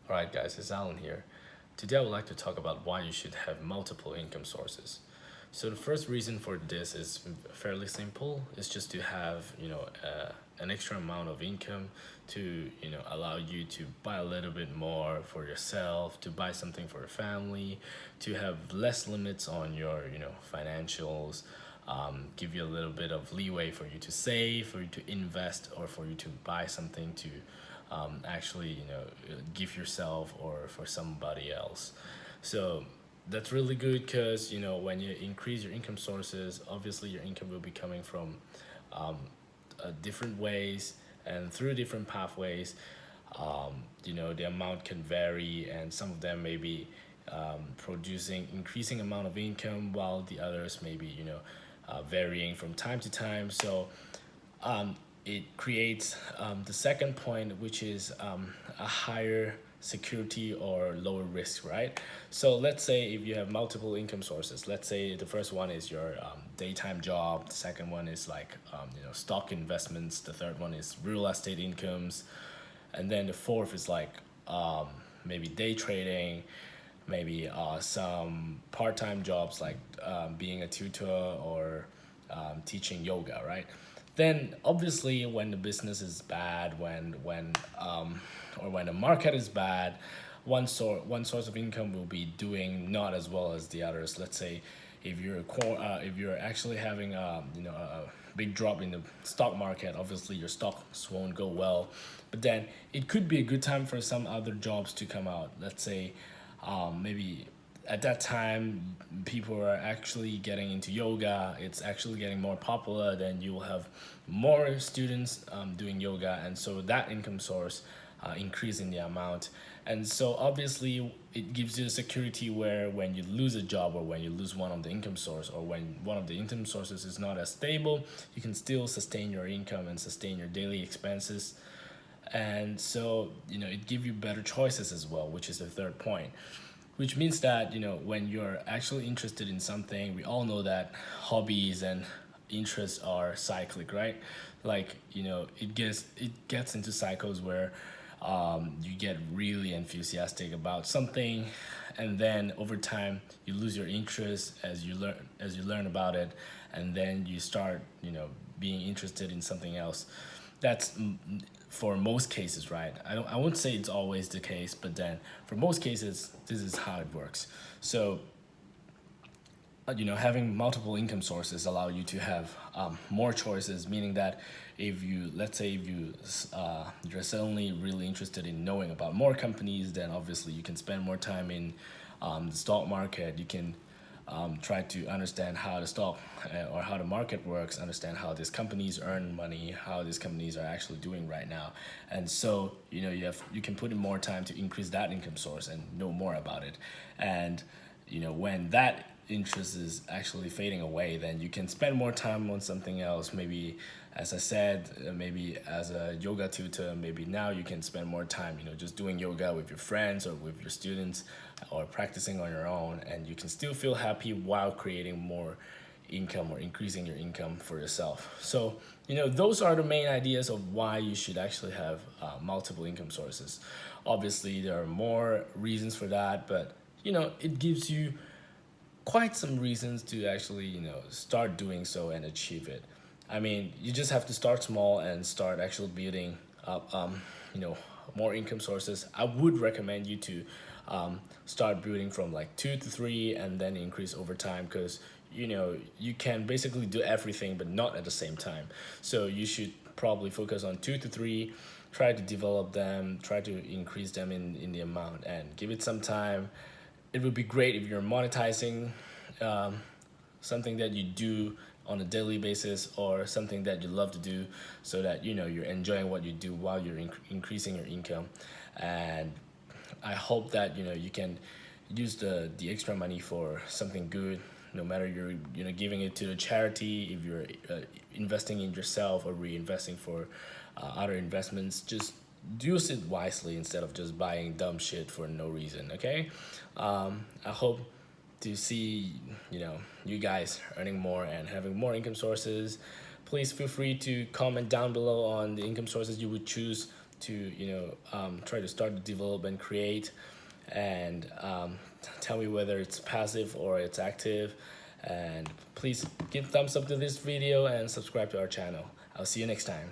Alright guys, it's Alan here. Today I would like to talk about why you should have multiple income sources. So the first reason for this is fairly simple. It's just to have, an extra amount of income to, allow you to buy a little bit more for yourself, to buy something for your family, to have less limits on your, financials, give you a little bit of leeway for you to save, for you to invest, or for you to buy something to actually give yourself or for somebody else. So that's really good because when you increase your income sources, obviously your income will be coming from different ways and through different pathways. The amount can vary, and some of them may be producing increasing amount of income, while the others may be varying from time to time. So it creates the second point, which is a higher security or lower risk, right? So let's say if you have multiple income sources, let's say the first one is your daytime job, the second one is like stock investments, the third one is real estate incomes, and then the fourth is like maybe day trading, maybe some part-time jobs like being a tutor or teaching yoga, right? Then obviously when the business is bad, or when the market is bad, one source of income will be doing not as well as the others. Let's say if you're actually having a big drop in the stock market, obviously your stocks won't go well. But then it could be a good time for some other jobs to come out. Let's say maybe at that time people are actually getting into yoga, it's actually getting more popular, then you will have more students doing yoga, and so that income source increase in the amount. And so obviously it gives you a security where when you lose a job, or when you lose one of the income source, or when one of the income sources is not as stable, you can still sustain your income and sustain your daily expenses. And so it gives you better choices as well, which is the third point, which means that when you're actually interested in something, we all know that hobbies and interests are cyclic, right? Like it gets into cycles where you get really enthusiastic about something, and then over time you lose your interest as you learn about it, and then you start being interested in something else. That's for most cases, right? I won't say it's always the case, but then for most cases this is how it works. So having multiple income sources allow you to have more choices, meaning that if you let's say if you're suddenly really interested in knowing about more companies, then obviously you can spend more time in the stock market. You can try to understand how the stock or how the market works, understand how these companies earn money, how these companies are actually doing right now. And so you can put in more time to increase that income source and know more about it. And when that interest is actually fading away, then you can spend more time on something else. Maybe, as I said, maybe as a yoga tutor, maybe now you can spend more time just doing yoga with your friends or with your students, or practicing on your own, and you can still feel happy while creating more income or increasing your income for yourself. So those are the main ideas of why you should actually have multiple income sources. Obviously there are more reasons for that, but it gives you quite some reasons to actually start doing so and achieve it. I mean, you just have to start small and start actually building up more income sources. I would recommend you to start building from like 2 to 3 and then increase over time, because you can basically do everything but not at the same time. So you should probably focus on 2 to 3, try to develop them, try to increase them in the amount, and give it some time. It would be great if you're monetizing something that you do on a daily basis, or something that you love to do, so that you're enjoying what you do while you're increasing your income. And I hope that you can use the extra money for something good, no matter you're giving it to a charity, if you're investing in yourself or reinvesting for other investments. Just use it wisely instead of just buying dumb shit for no reason. Okay, I hope to see you guys earning more and having more income sources. Please feel free to comment down below on the income sources you would choose to try to start to develop and create, and tell me whether it's passive or it's active. And please give thumbs up to this video and subscribe to our channel. I'll see you next time.